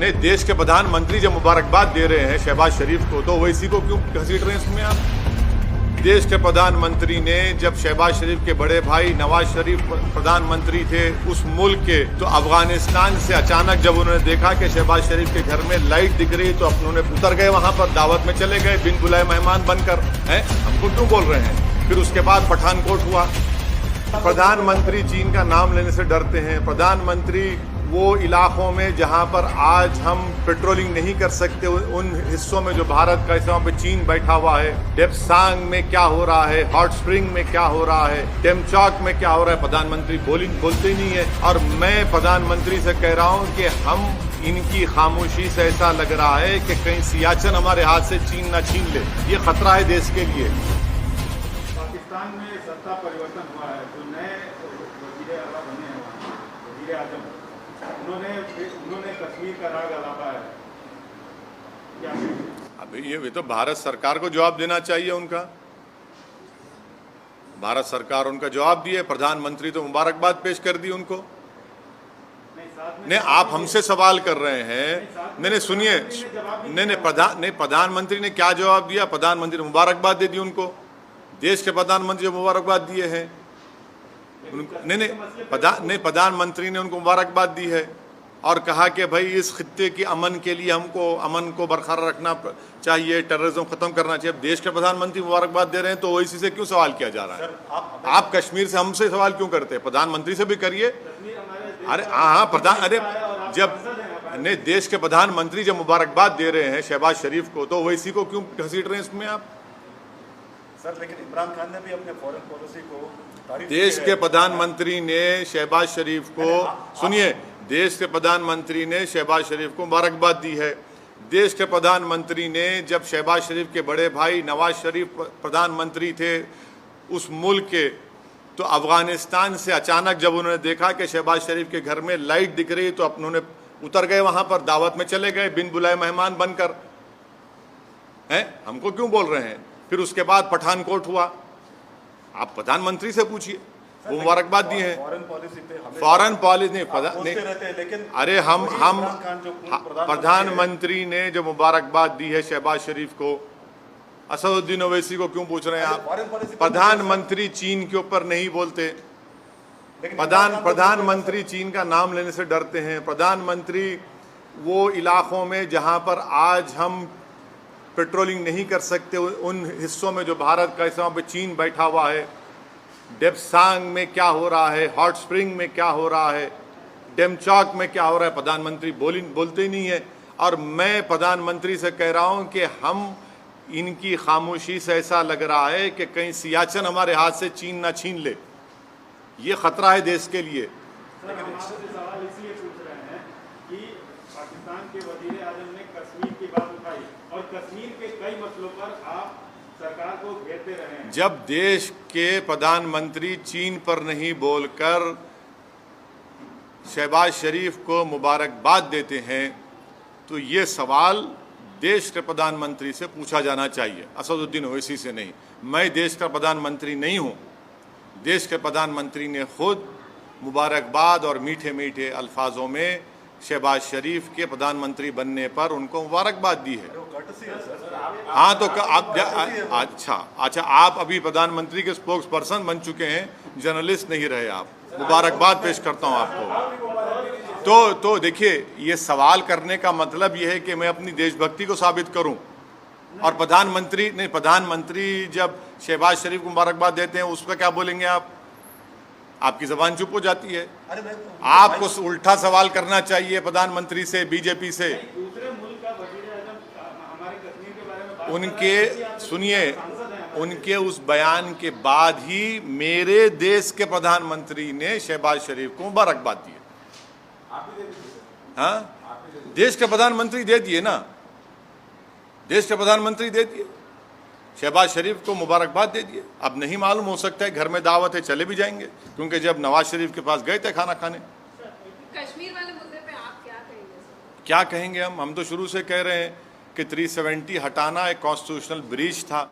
नहीं, देश के प्रधानमंत्री जब मुबारकबाद दे रहे हैं शहबाज शरीफ को, तो वैसी को क्यों घसीट रहे हैं इसमें आप? देश के प्रधानमंत्री ने जब शहबाज शरीफ के बड़े भाई नवाज शरीफ प्रधानमंत्री थे उस मुल्क के, तो अफगानिस्तान से अचानक जब उन्होंने देखा कि शहबाज शरीफ के घर में लाइट दिख रही, तो उन्होंने उतर गए, वहां पर दावत में चले गए बिन बुलाए मेहमान बनकर। हैं, हमको क्यों बोल रहे हैं? फिर उसके बाद पठानकोट हुआ। प्रधानमंत्री चीन का नाम लेने से डरते हैं। प्रधानमंत्री वो इलाकों में जहां पर आज हम पेट्रोलिंग नहीं कर सकते, उन हिस्सों में जो भारत का हिस्सा पे चीन बैठा हुआ है, डेप्सांग में क्या हो रहा है, हॉट स्प्रिंग में क्या हो रहा है, टेमचौक में क्या हो रहा है, प्रधानमंत्री बोलते ही नहीं है। और मैं प्रधानमंत्री से कह रहा हूं कि हम इनकी खामोशी से ऐसा लग रहा है कि कहीं सियाचिन हमारे हाथ से चीन ना छीन ले। ये खतरा है देश के लिए। पाकिस्तान में सत्ता परिवर्तन हुआ है, जो नए वज़ीर आला बने हैं, वज़ीर आज़म, उन्होंने कश्मीर का राग अलापा है। क्या अभी ये तो भारत सरकार को जवाब देना चाहिए उनका। भारत सरकार उनका जवाब दिए, प्रधानमंत्री तो मुबारकबाद पेश कर दी उनको। नहीं, आप हमसे सवाल कर रहे हैं। नहीं सुनिए, नहीं प्रधानमंत्री ने क्या जवाब दिया? प्रधानमंत्री ने मुबारकबाद दे दी उनको। देश के प्रधानमंत्री मुबारकबाद दिए हैं उनको। नहीं, प्रधानमंत्री ने उनको मुबारकबाद दी है और कहा कि भाई इस खित्ते के अमन के लिए हमको अमन को बरकरार रखना चाहिए, टेररिज्म खत्म करना चाहिए। अब देश के प्रधानमंत्री मुबारकबाद दे रहे हैं तो ओवैसी से क्यों सवाल किया जा रहा है? आप कश्मीर से हमसे सवाल क्यों करते हैं? प्रधानमंत्री से भी करिए। अरे हाँ, अरे जब नहीं, देश के प्रधानमंत्री जब मुबारकबाद दे रहे हैं शहबाज शरीफ को, तो ओवैसी को क्यों घसीट रहे हैं इसमें आप? सर, लेकिन इमरान खान ने भी अपने फॉरेन पॉलिसी को देश के प्रधानमंत्री ने शहबाज शरीफ को, सुनिए, देश के प्रधानमंत्री ने शहबाज शरीफ को मुबारकबाद दी है। देश के प्रधानमंत्री ने जब शहबाज शरीफ के बड़े भाई नवाज शरीफ प्रधानमंत्री थे उस मुल्क के, तो अफगानिस्तान से अचानक जब उन्होंने देखा कि शहबाज शरीफ के घर में लाइट दिख रही, तो उन्होंने उतर गए, वहां पर दावत में चले गए बिन बुलाए मेहमान बनकर। हैं, हमको क्यों बोल रहे हैं? फिर उसके बाद पठानकोट हुआ। आप प्रधानमंत्री से पूछिए, वो मुबारकबाद दिए हैं। फॉरेन पॉलिसी नहीं, लेकिन अरे हम प्रधानमंत्री ने जो मुबारकबाद दी है शहबाज शरीफ को, असदुद्दीन ओवैसी को क्यों पूछ रहे हैं आप? प्रधानमंत्री चीन के ऊपर नहीं बोलते। प्रधानमंत्री चीन का नाम लेने से डरते हैं। प्रधानमंत्री वो इलाकों में जहां पर आज हम पेट्रोलिंग नहीं कर सकते, उन हिस्सों में जो भारत का हिस्सा पे चीन बैठा हुआ है, डेप्सांग में क्या हो रहा है, हॉट स्प्रिंग में क्या हो रहा है, टेमचौक में क्या हो रहा है, प्रधानमंत्री बोलते ही नहीं है। और मैं प्रधानमंत्री से कह रहा हूं कि हम इनकी खामोशी से ऐसा लग रहा है कि कहीं सियाचिन हमारे हाथ से चीन ना छीन ले। ये खतरा है देश के लिए। सवाल इसलिए पूछ रहे हैं कि पाकिस्तान के वज़ीर आज़म ने कश्मीर की बात उठाई और कश्मीर के कई मसलों पर आप सरकार को घेरते रहे हैं। जब देश के प्रधानमंत्री चीन पर नहीं बोलकर शहबाज शरीफ को मुबारकबाद देते हैं, तो ये सवाल देश के प्रधानमंत्री से पूछा जाना चाहिए, असदुद्दीन ओवैसी से नहीं। मैं देश का प्रधानमंत्री नहीं हूँ। देश के प्रधानमंत्री ने खुद मुबारकबाद और मीठे मीठे अल्फाजों में शहबाज शरीफ के प्रधानमंत्री बनने पर उनको मुबारकबाद दी है। हाँ, तो आप अच्छा, आप अभी प्रधानमंत्री के स्पोक्स पर्सन बन चुके हैं, जर्नलिस्ट नहीं रहे आप। मुबारकबाद पेश करता हूँ आपको। तो देखिए, ये सवाल करने का मतलब ये है कि मैं अपनी देशभक्ति को साबित करूं। और प्रधानमंत्री जब शहबाज शरीफ को मुबारकबाद देते हैं, उसका क्या बोलेंगे आप? आपकी जबान चुप हो जाती है। आपको उल्टा सवाल करना चाहिए प्रधानमंत्री से, बीजेपी से। दूसरे मुल्क का वज़ीर आज़म हमारे कश्मीर के बारे में उनके उस बयान के बाद ही मेरे देश के प्रधानमंत्री ने शहबाज शरीफ को मुबारकबाद दी। हाँ, देश के प्रधानमंत्री दे दिए ना, देश के प्रधानमंत्री दे दिए, शहबाज शरीफ को मुबारकबाद दे दिए। अब नहीं मालूम, हो सकता है घर में दावत है, चले भी जाएंगे, क्योंकि जब नवाज शरीफ के पास गए थे खाना खाने। कश्मीर वाले मुद्दे पे आप क्या कहेंगे? क्या कहेंगे हम तो शुरू से कह रहे हैं कि 370 हटाना एक कॉन्स्टिट्यूशनल ब्रीच था।